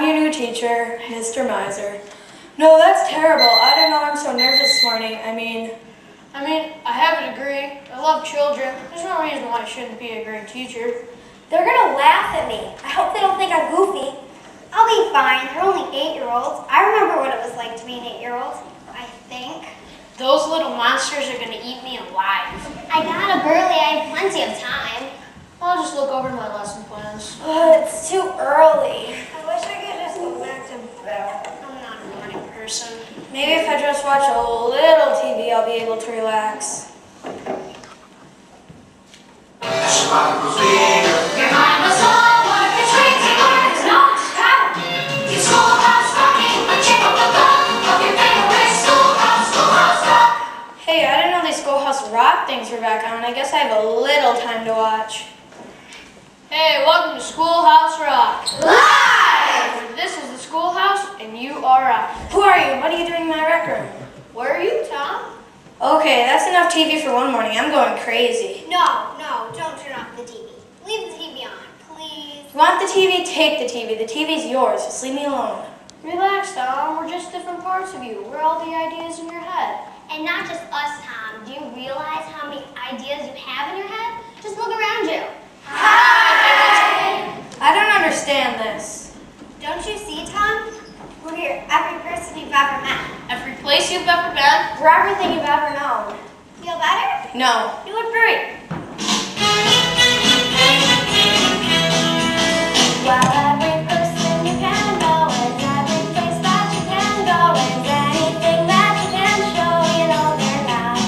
I'm your new teacher, Mr. Miser. No, that's terrible. I don't know, I'm so nervous this morning. I mean, I have a degree. I love children. There's no reason why I shouldn't be a great teacher. They're gonna laugh at me. I hope they don't think I'm goofy. I'll be fine. They're only 8-year-olds. I remember what it was like to be an 8-year-old, I think. Those little monsters are gonna eat me alive. I got up early. I have plenty of time. I'll just look over my lesson plans. It's too early. I wish I could just go back to bed. I'm not a morning person. maybe if I just watch a little TV, I'll be able to relax. Hey, I didn't know these Schoolhouse Rock things were back on. I guess I have a little time to watch. Hey, welcome to Schoolhouse Rock. Live! This is the schoolhouse, and you are out. Who are you? What are you doing in my rec room? Where are you, Tom? Okay, that's enough TV for one morning. I'm going crazy. No, don't turn off the TV. Leave the TV on, please. If you want the TV, take the TV. The TV's yours. Just leave me alone. Relax, Tom. We're just different parts of you. We're all the ideas in your head. And not just us, Tom. Do you realize how many ideas you have in your head? Just look around you. Hi! I don't understand this. Don't you see, Tom? We're here, every person you've ever met. Every place you've ever been. We're everything you've ever known. Feel better? No. You look great. Well, every person you can know is every place that you can go is anything that you can show, you know they're not.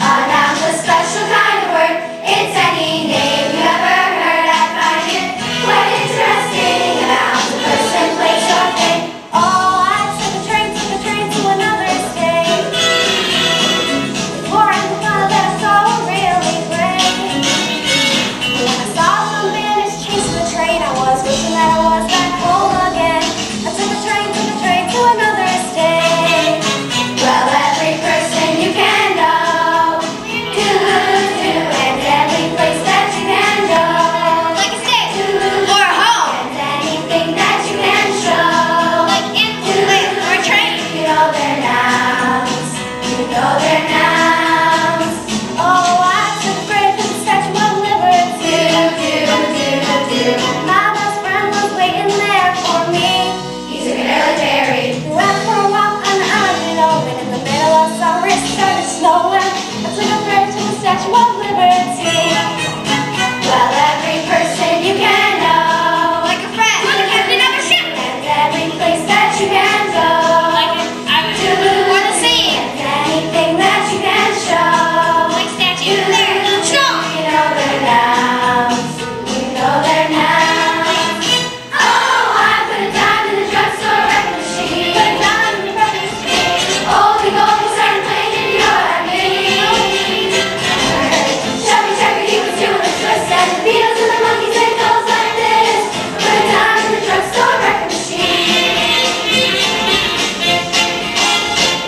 Announce a special kind of word. It's any name you ever heard. I find it quite interesting. Announce a person, place, or thing. Oh, I took a train to another state. Before I could find that I saw a really great. When I saw some man is chasing the train, I was wishing that I was back home again. I took a train to another state. Well, every person you can know, and every place that you can go, like a state or a home, and anything that you can show, like or a train. You know their nouns. You know their nouns. Oh, I took a break at the Statue of Liberty. My best friend was waiting there for me. He took an early ferry. We went for a walk on the island open in the middle of summer. It started snowing. I took a break to the Statue of Liberty. Well, every person you can know, like a friend, or the captain of a ship, and every place that you can go, like or the sea, and anything that you can show, like statues there, snow. You know their nouns. You know their nouns. Oh, I put a dime in the drugstore record machine. Put a dime in the record machine. Oh, the golden started playing and you're at me. Chubby Checker, he was doing a twist, and the Beatles and the Monkeys, it goes like this. Put a dime in the drugstore record machine.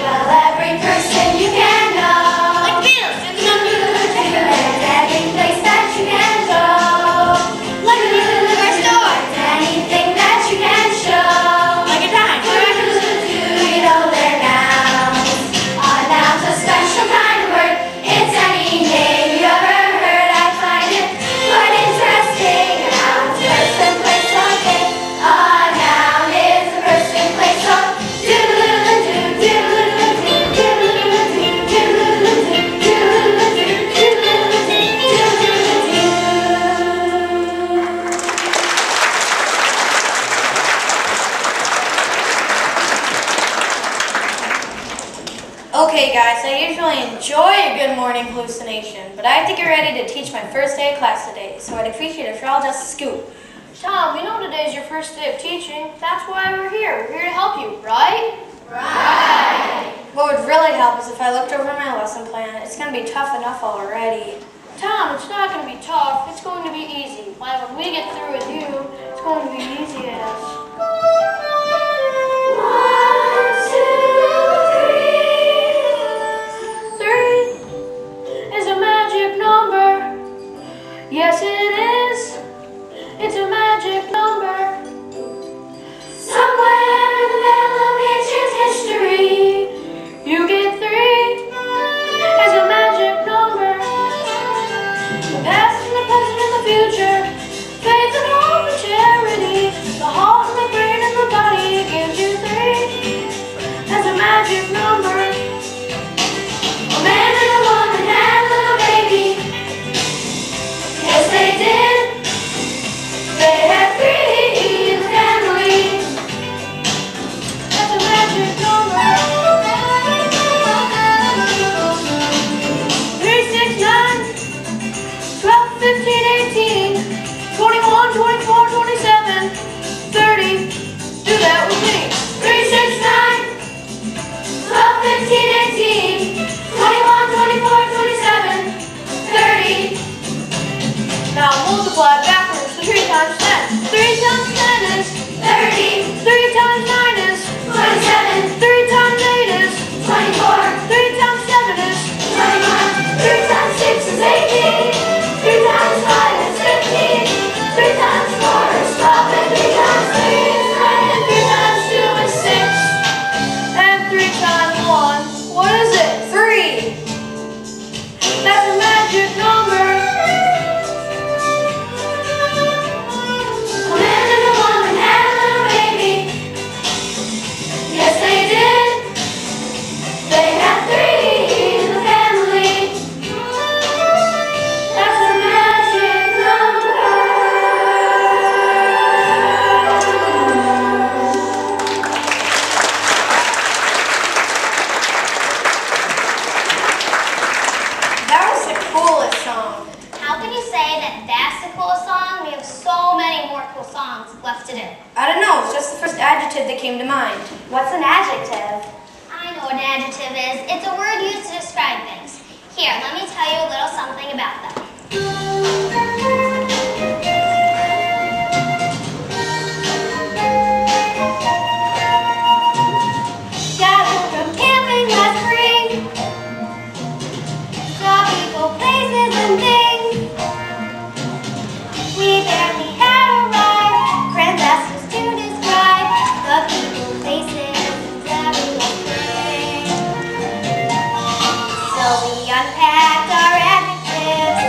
Well, every person you can know, like the Beatles and the Monkeys, and every place that you can go, like a liquor store, and anything that you can show, like a dime. You know their nouns. Announce a special kind of word. It's any name you ever heard. I find it quite interesting. Announce person, place, or thing. A noun is a person, place, or Okay, guys, I usually enjoy a good morning hallucination, but I have to get ready to teach my first day of class today, so I'd appreciate it if y'all just scoot. Tom, we know today's your first day of teaching. That's why we're here. We're here to help you, right? What would really help is if I looked over my lesson plan. It's going to be tough enough already. Tom, it's not going to be tough. It's going to be easy. Why, when we get through with you, it's going to be easy as... 3 is a magic number. Yes, it is. It's a magic number. song. How can you say that that's the coolest song? We have so many more cool songs left to do. I don't know, it's just the first adjective that came to mind. What's an adjective? I know what an adjective is. It's a word used to describe things. Here, let me tell you a little something about them. Gathered from camping last spring, saw people, places, and things. We barely had arrived, grand asses to describe the people, places, that we will bring. So we unpacked our adjectives.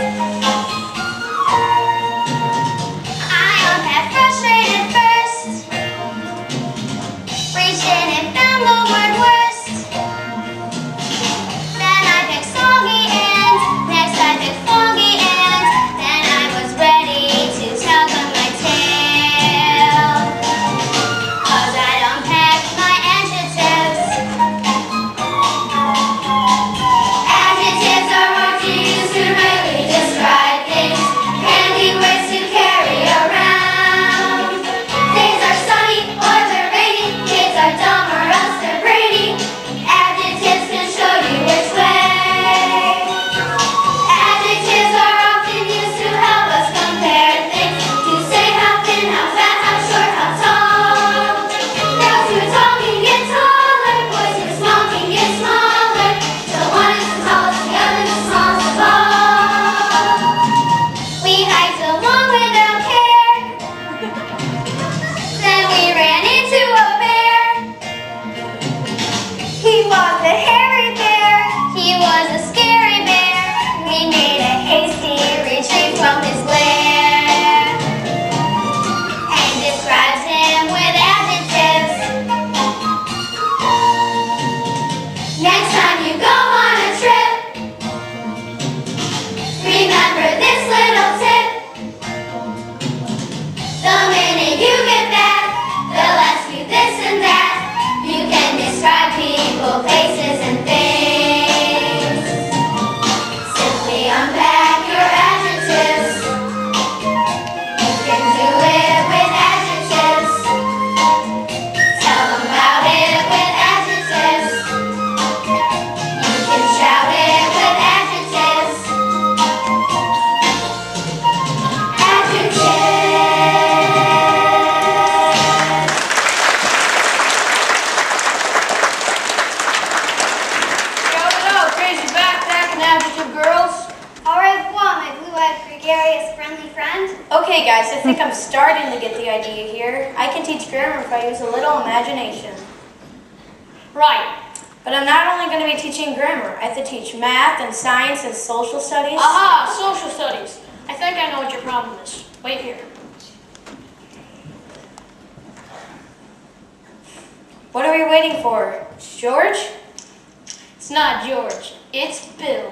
I unpacked frustrated first, reached in and found the word worst. Then I picked soggy and next I picked foggy and then I was ready to tug on my tail. 'Cause I'd unpacked my adjectives. Adjectives are words you use to really describe things. Handy words to carry around. Things are sunny or they're rainy. Kids are dumb or else they're brainy. Adjectives can show you which way. Adjectives are often used to help us compare things. To say how thin, how fat, how short, how tall. Girls who are tall can get taller. Boys who are small can get smaller. So one is the tallest, the other the smallest of all. We hiked along without care. Then we ran into a bear. He was a hairy bear. He was a scary bear. We made a hasty retreat from his lair and described him with adjectives. Next time you go on a trip, remember this little tip. The minute you get back, they'll ask you this and that. You can describe people, places, and things. Simply unpack your adjectives. You can do it with adjectives. Tell them about it with adjectives. You can shout it with adjectives. Go, crazy backpack and adjective girls. Au revoir, my blue-eyed, gregarious, friendly friend. Okay guys, I think I'm starting to get the idea here. I can teach grammar if I use a little imagination. Right. But I'm not only going to be teaching grammar. I have to teach math and science and social studies. Aha, social studies. I think I know what your problem is. Wait here. What are we waiting for? George? It's not George. It's Bill.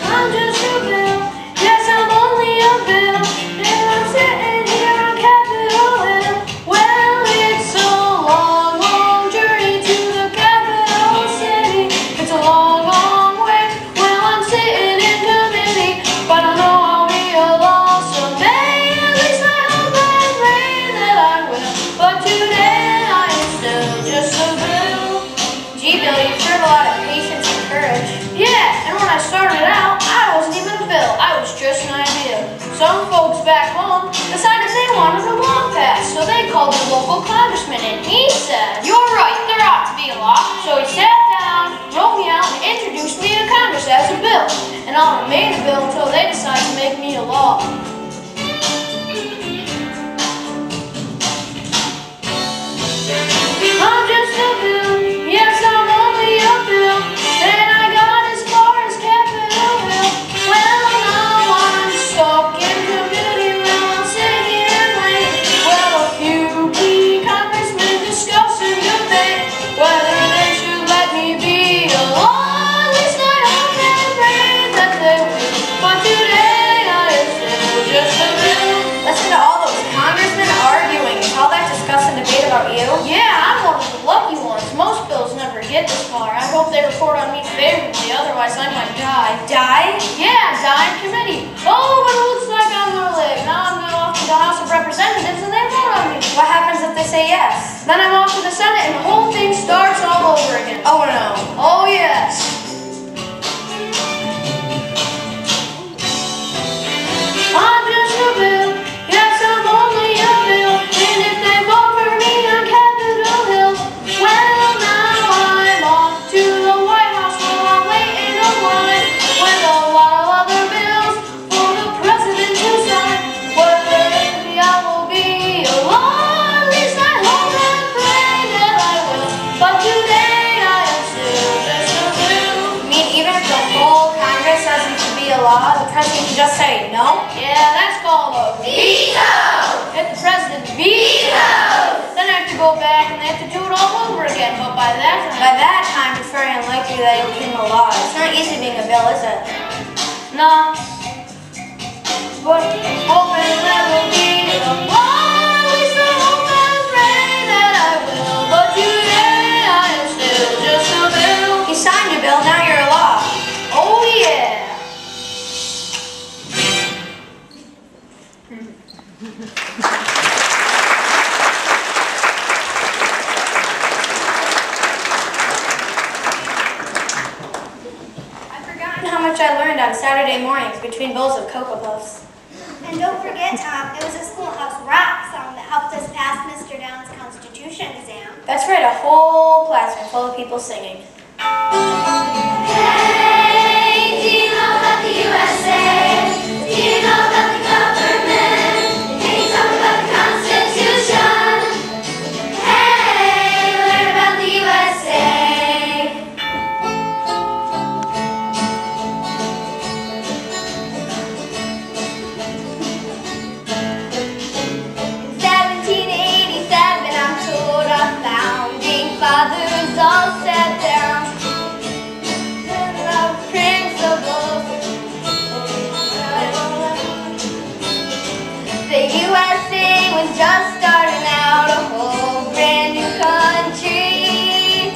I'm just a bill. Yes, I'm only a bill. And I'm sitting here on Capitol Hill. Well, it's a long, long journey to the capital city. It's a long, long way. Well, I'm sitting in committee, but I know I'll be a law someday. At least I hope and pray that I will. But today I am still just a bill. Gee, Bill, you showed a lot of patience and courage. Yeah, and when I started out, I wasn't even a bill. I was just an idea. Some folks back home decided they wanted a law passed, so they called the local congressman, and he said, "You're right, there ought to be a law." So he sat down, wrote me out, and introduced me to Congress as a bill. And I remained a bill until they decided to make me a law. I'm just a bill. Yes, I'm only a bill. And I got as far as Capitol Hill. Well, now I'm stuck in committee. Well, I'm sitting here and wait. Well, a few key congressmen discuss and debate whether they should let me be a law. At least I hope and pray that they will. But today I am still say yes. Then I'm off to the Senate and the whole thing starts all over again. Oh no. Oh yes. I'm just a bill, yes I'm only a bill, and if they vote for me on Capitol Hill, well now I'm off to the White House where I'll wait in a line with a lot of other bills for the president to sign. Well maybe I will be alone, at least I hope and pray that I will, but today I am still just a bill. You mean even if the whole Congress says it should be a law, the president can just say no? Yeah, that's called a veto! If the president vetoes, then I have to go back and they have to do it all over again. But by that time, It's very unlikely that it'll become a law. It's not easy being a bill, is it? no. But hoping that will be a law. At least I hope and pray that I will. But today I am still just a bill. You signed your bill, now you're a law. Oh yeah. I've forgotten how much I learned on Saturday mornings between bowls of Cocoa Puffs. And don't forget, Tom, it was a Schoolhouse Rock song that helped us pass Mr. Downs' Constitution exam. That's right, a whole classroom full of people singing. Hey, do you know about the USA? Do you know about the government? Can you tell me about the Constitution? Hey, learn about the USA. In 1787, I'm told our founding fathers all sat down. The USA was just starting out, a whole brand new country.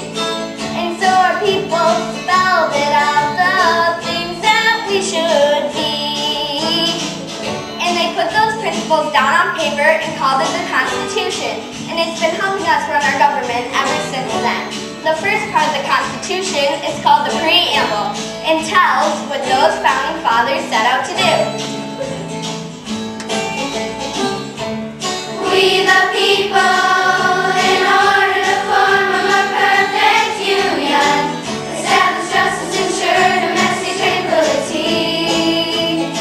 And so our people spelled it out, the things that we should be. And they put those principles down on paper and called it the Constitution. And it's been helping us run our government ever since then. The first part of the Constitution is called the Preamble and tells what those founding fathers set out to do. We the people, in order to form a more perfect union, establish justice, ensure domestic tranquility,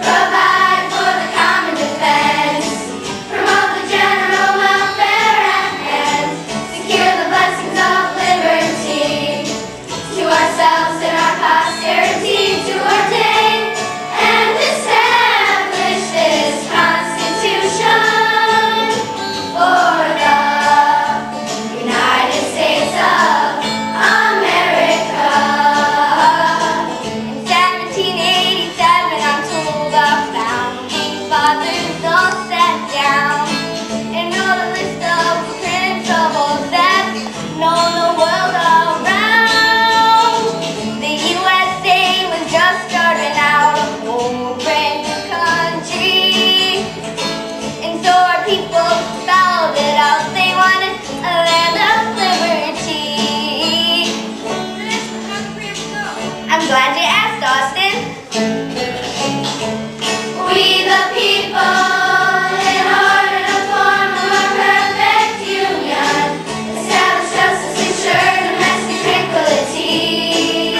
provide for the common defense, promote the general welfare and secure the blessings of liberty to ourselves and our posterity, to ordain and establish this Constitution for the United States of America. In 1787, I'm told our founding fathers all sat down and wrote a list of principles that know the world around. The USA was just starting out, a whole brand new country. And so our people spelled it out, they wanted a land of liberty. I'm glad you asked, Austin. We the people, in order to form a more perfect union, establish justice, ensure domestic tranquility,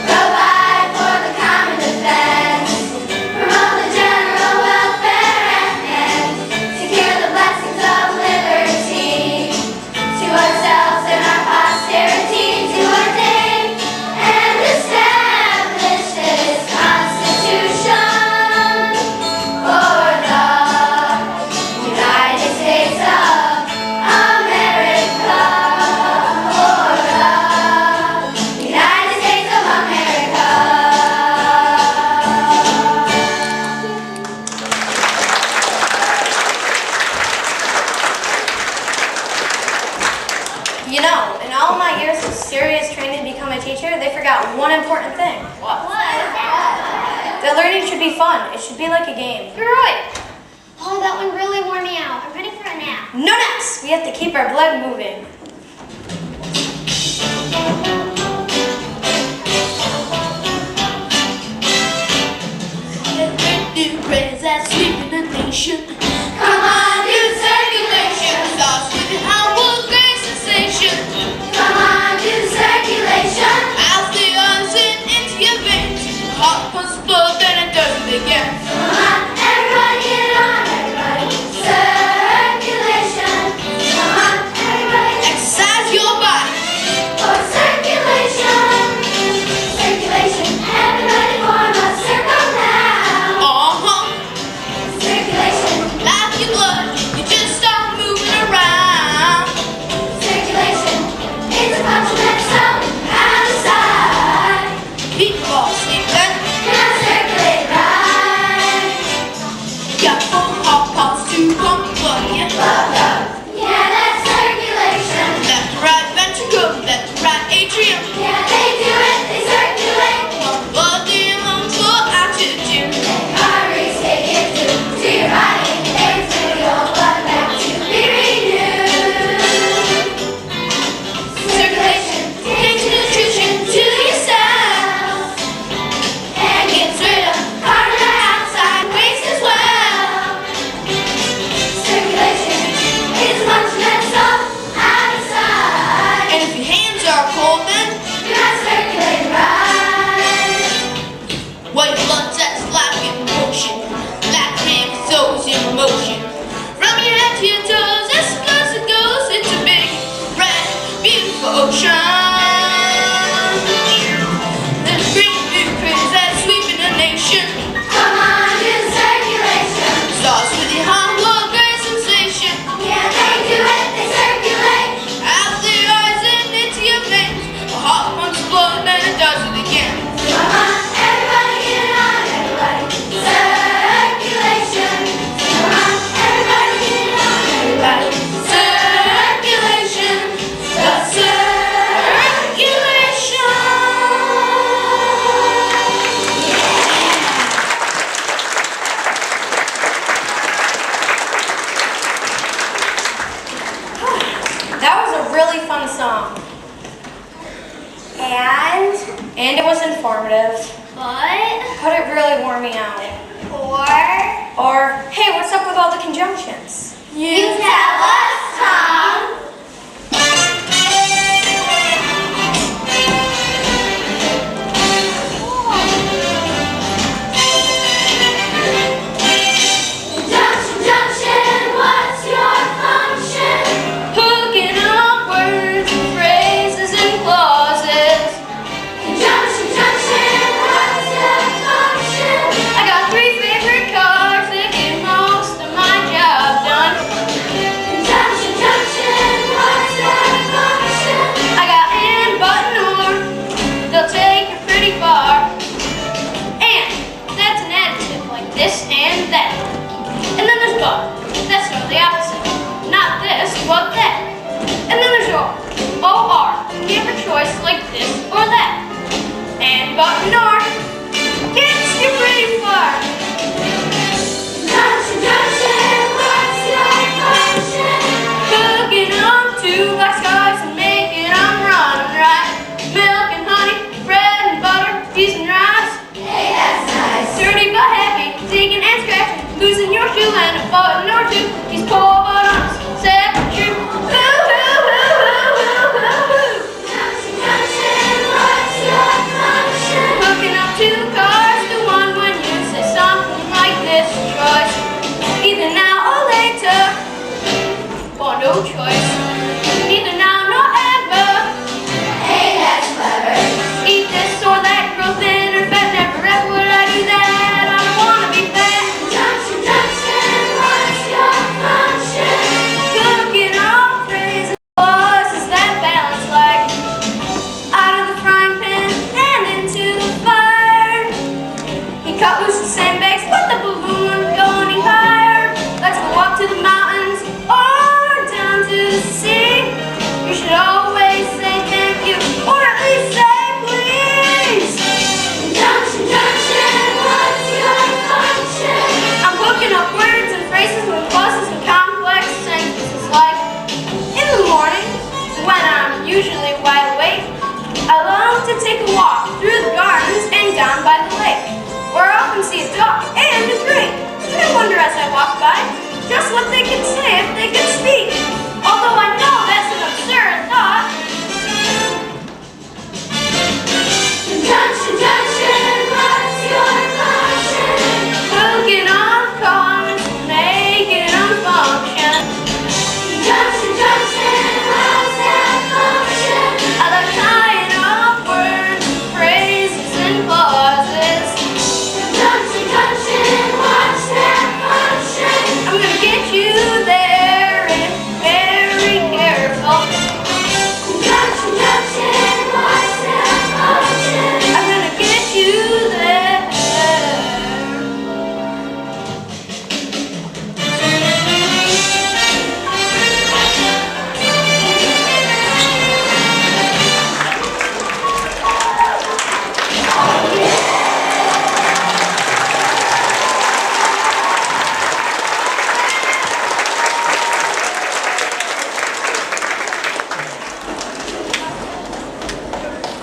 provide for the common defense, promote the general welfare and secure the blessings of liberty to ourselves and our posterity, to ordain and establish this Constitution for the United States of America. For the United States of America. You know, in all my years of serious training to become a teacher, they forgot one important thing. What? The that learning should be fun. It should be like a game. You're right. Oh, that one really wore me out. I'm ready for a nap. No naps! We have to keep our blood moving. New praise that sweep in the nation. Come on, new circulation. Starts with an outward great sensation. Come on, do circulation. As the oxygen into your veins, the heart pumps blood, then it does it again. Come on, everybody get on, everybody. Circulation. Come on, everybody. Exercise your body. For circulation. Circulation. Everybody form a circle now. Circulation. Like your blood, you just start moving around. Circulation. It's a function that's so outside. People all sleeping. Now circulate right. Got 4 heart pumps to pump blood in your blood. Yeah, that's circulation. Left to right ventricle, left to right atrium. Yeah, they do it. They circulate. Pump blood to your lungs for oxygen. Arteries take it to your body. They fill your blood back to be renewed. Circulation Takes nutrition to your cells and gets rid of carbon dioxide waste as well. circulation is much less of outside. And if your hands are cold, then You're not circulating right. white blood cells like in motion, like hand souls in motion. From your head to your toes, as close it goes, it's a big, red, beautiful ocean. There's great new praise that's sweeping the nation. Come on, do circulation. Starts with your heart, what great sensation. Yeah, they do it. They circulate. As the oxygen into your veins, the heart pumps blood, then it does it again. Come on, everybody get on, everybody. Circulation. Come on, everybody get on, everybody. Circulation, the circulation. That was a really fun song. And it was informative. But it really wore me out. Or, hey, what's up with all the conjunctions? You tell us, Tom. Junction, junction, what's your function? Hooking up words and phrases and clauses. Junction, junction, what's your function? I got 3 favorite cars that get most of my job done. Junction, junction, what's your function? I got and, but, and, or. They'll take you pretty far. And that's an adjective like this and that. And then there's but. That's totally opposite. Not this, but that. And then there's or. O-R. Give a choice like this or that. And, but, and, or. Gets you pretty far. Junction, junction, what's your function? Cooking up 2 black skies and making them run right. Milk and honey, bread and butter, cheese and rice. Hey, that's nice. Dirty but happy, digging and scratching, losing your shoe and a button or 2. He's poor but honest, sad but true. Hoo, hoo, hoo, hoo, hoo, hoo, hoo. Junction, junction, what's your function? Hooking up 2 cars to one when you say something. what they could say if they could speak. Although I know that's an absurd thought. Junction, junction, what's your function? Hooking on cars, making them function. Junction, junction, how's that function? I like tying up words, phrases, and pauses. Junction, junction, what's that function? I'm gonna get you there and very careful. Junction, junction, what's that function? I'm gonna get you there.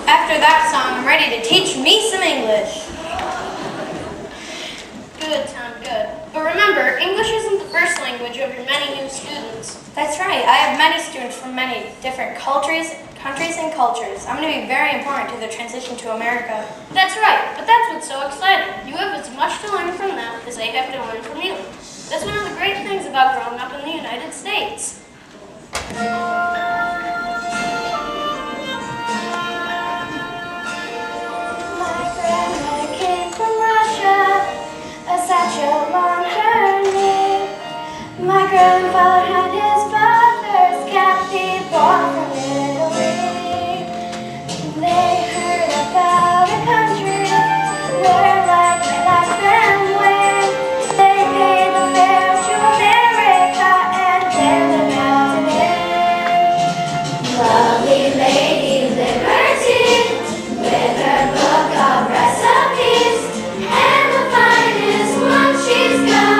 After that song, I'm ready to teach me some English. Good, Tom, good. But remember, English isn't the first language of your many new students. That's right. I have many students from many different countries and cultures. I'm going to be very important to the transition to America. That's right, but that's what's so exciting. You have as much to learn from them as they have to learn from you. That's one of the great things about growing up in the United States. My grandmother came from Russia, a satchel on her knee. My grandfather had his father's cap, he bought from Italy. They heard about a country where life may last and when they paid the fare to America, and there they melted in. Lovely Lady Liberty, with her book of recipes and the finest one she's got.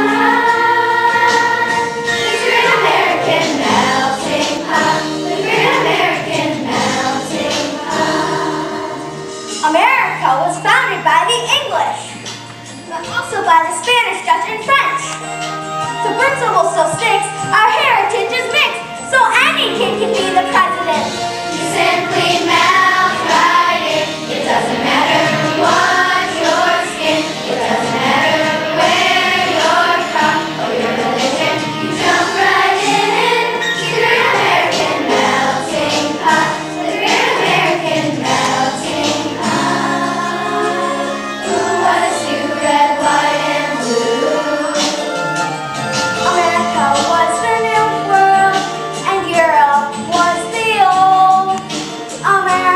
The great American melting pot, the great American melting pot. America was founded by the English, but also by the Spanish, Dutch, and French. The principle still sticks, our heritage is mixed, so any kid can be the president. You simply mouth right in. It doesn't matter what your skin. It doesn't matter where you're from or your religion. You jump right in. The great American melting pot. The great American melting pot. Who was you, red, white, and blue? America was the new world, and Europe was the old. America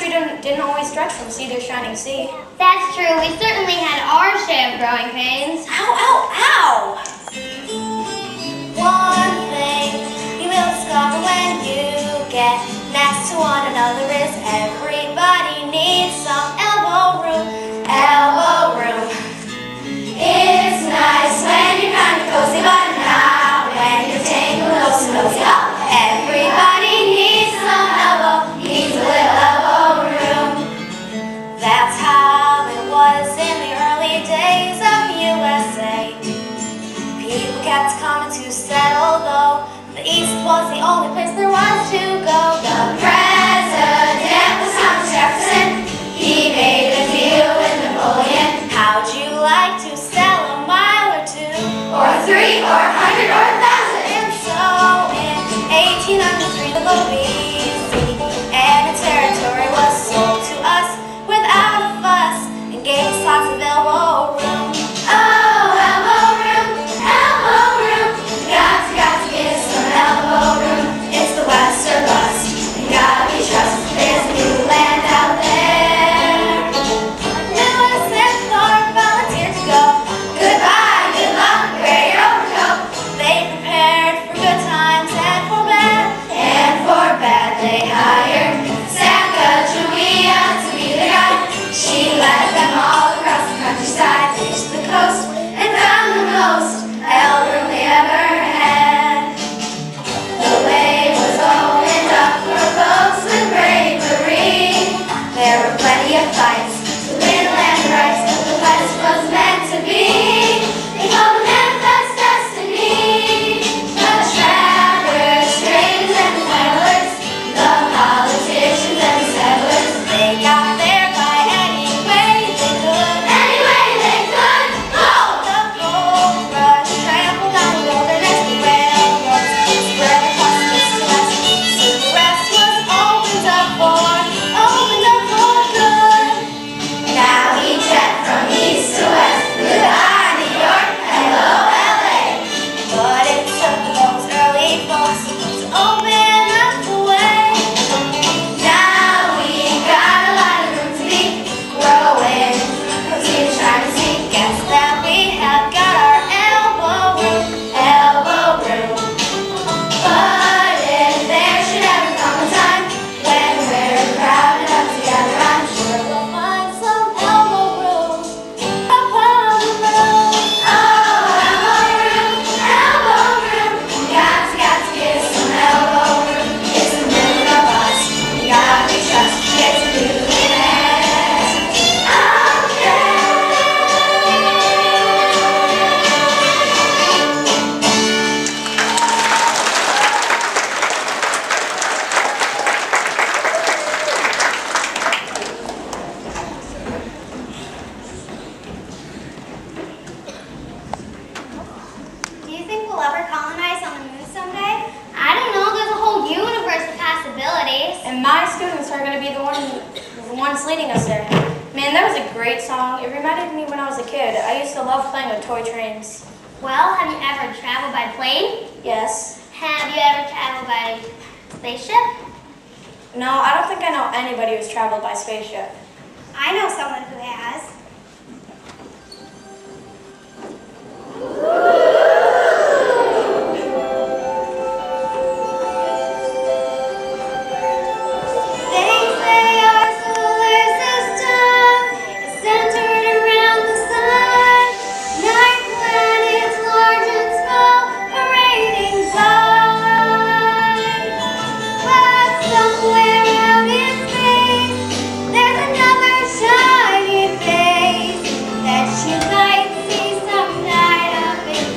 tree didn't always stretch from sea to shining sea. That's true. We certainly had our share of growing pains. Ow, ow, ow! One thing you will discover when you get next to one another is everybody needs some elbow room. Elbow room. It's nice when you're kind of cozy, but not when you're tangled close and nosy. Everybody needs some elbow, needs a little elbow room. That's how it was in the early days of USA. People kept coming to settle, though the East was the only place there was to go. The president was Thomas Jefferson. He made a deal with Napoleon. How'd you like to sell a mile or two, or 3, or 100, or 1,000? And so in 1803, the BC, and the territory was sold to us without a fuss, and gave us lots of elbow room. Oh, elbow room, elbow room. Got to get some elbow room. It's the West or bust. You gotta be trusted. There's new land out there. Lewis and Clark volunteered to go. Goodbye, good luck, wear your overcoat. They prepared for good times and for bad. And for bad, they hired Sacagawea to be the guide. She led them all across the countryside, reached the coast, and found the most elbow they ever had. The way was opened up for folks with bravery. There were plenty of fights to win land rights, but the West was meant to be. They called the manifest destiny. The trappers, traders, and the peddlers, the politicians and the settlers, they got there by any way they could. Any way they could. Oh! The gold rush trampled down the wilderness. The railroads spread across the east to west. So the West was opened up for good. Now we jet from east to west. Goodbye, New York. Hello, LA. But it took those early folks to open up the way. Now we got a lot of room to be growing. Proceed to try to see. Guess that we have got our elbow room. Elbow room. But if there should ever come a time when we're crowded up together, I'm sure we'll find some elbow room upon the road. Oh, elbow room, elbow room. Got to get some elbow room. It's the room of us. We gotta be trusted. Get to do the best. Okay. Do you think we'll ever colonize on the moon someday? I don't know. There's a whole universe of possibilities. And my students are going to be the ones leading us there. Man, that was a great song. It reminded me when I was a kid. I used to love playing with toy trains. Well, have you ever traveled by plane? Yes. Have you ever traveled by spaceship? No, I don't think I know anybody who's traveled by spaceship. I know someone who has. They say our solar system is centered around the sun. 9 planets, large and small, parading by. But somewhere out in space, there's another shiny face that you might see some night up in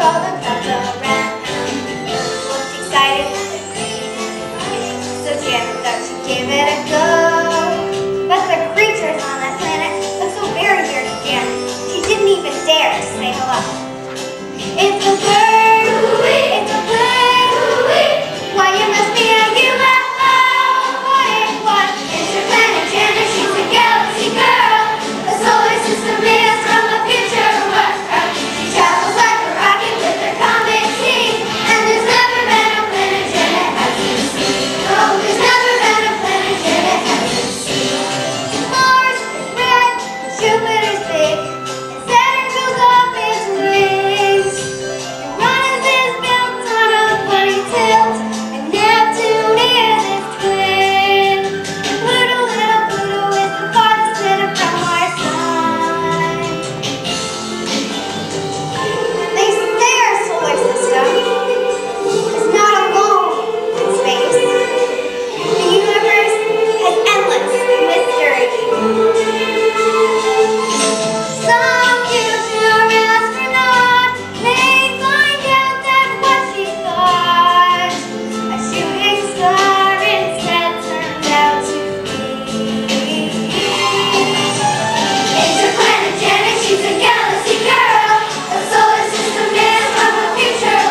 all the clouds around. Looked excited, so Janet thought she'd give it a go. But the creatures on that planet looked so very weird to Janet. She didn't even dare to say hello. It's a bird, it's a bird. Why, you must be a UFO. What? Interplanet Janet, she's a galaxy girl. A solar system is from the future. She travels like a rocket with her comet team. And there's never been a planet Janet hasn't seen. Oh, there's never been a planet Janet hasn't seen. Mars is red, Jupiter's big, and Saturn fills off its rings. Uranus is built on a bunny tilt, and Neptune is its twin. Pluto, little Pluto, is the farthest planet from our sun. They say our solar system is not alone in space. The universe has endless mystery. Some future astronaut may find out that what she thought a shooting star instead turned out to be. Interplanet Janet, she's a galaxy girl. The solar system is from the future.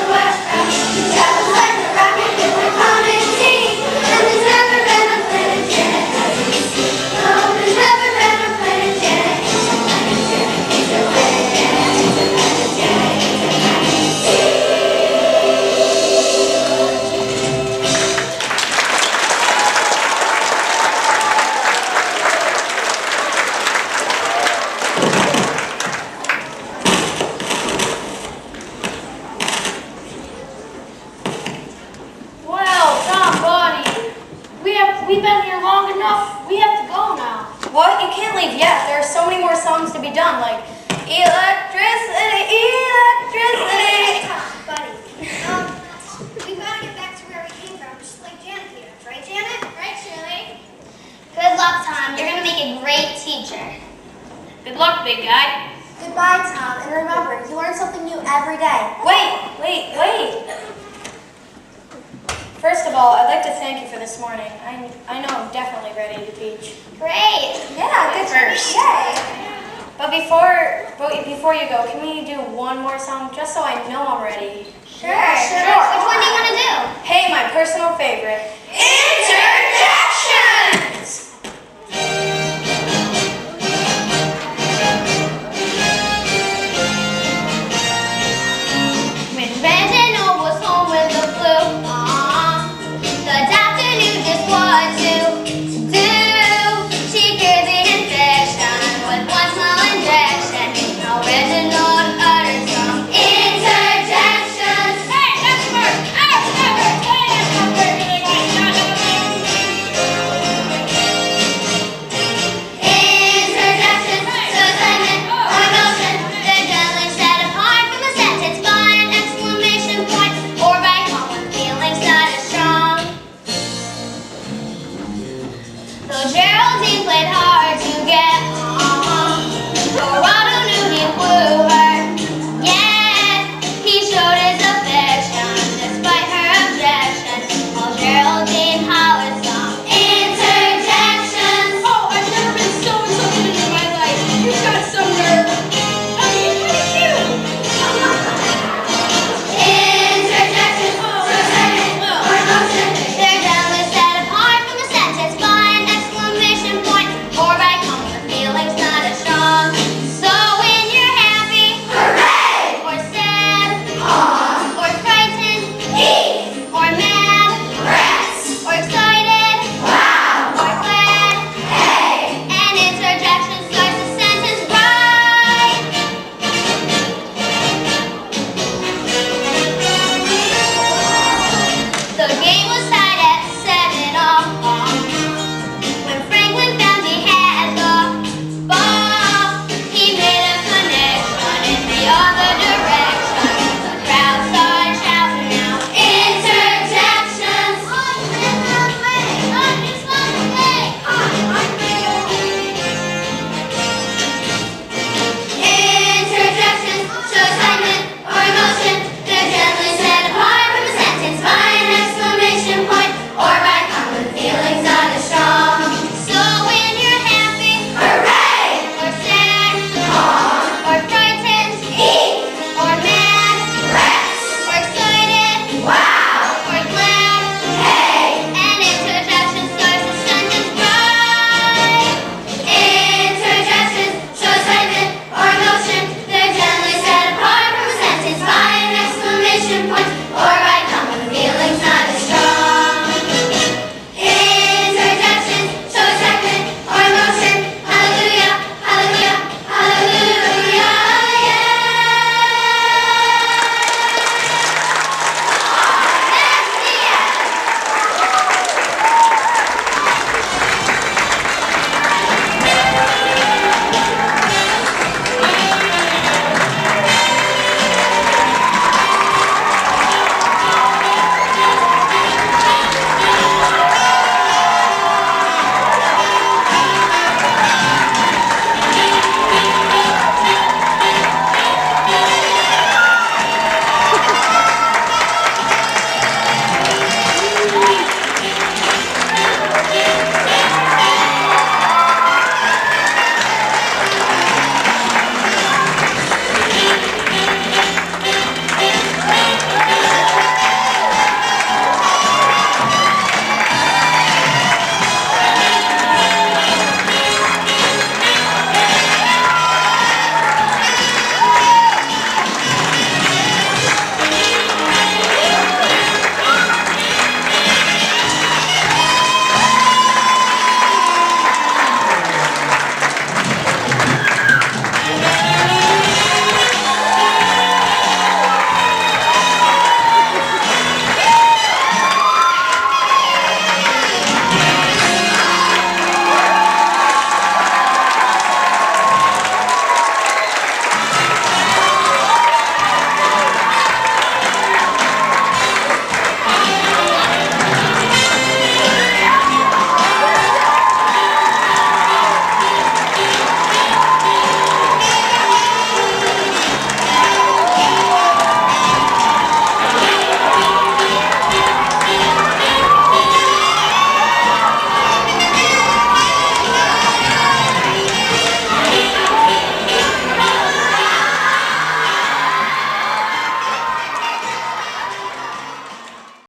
She travels like a rocket with her comet team. And there's never been a planet Janet hasn't seen. No, there's never been a planet Janet. Interplanet Janet, interplanet Janet, interplanet Well, Tom, Bonnie, we've been here long enough. We have to go now. What? You can't leave yet. There are so many more songs to be done, like electricity, electricity. Buddy, we gotta get back to where we came from, just like Janet did, right, Janet? Right, Shirley? Good luck, Tom. You're going to make a great teacher. Good luck, big guy. Goodbye, Tom, and remember, you learn something new every day. Wait. First of all, I'd like to thank you for this morning. I know I'm definitely ready to teach. Great. Yeah, good First. Yay. But before you go, can we do one more song just so I know I'm ready? Sure. Which one do you want to do? Hey, my personal favorite. Interplanet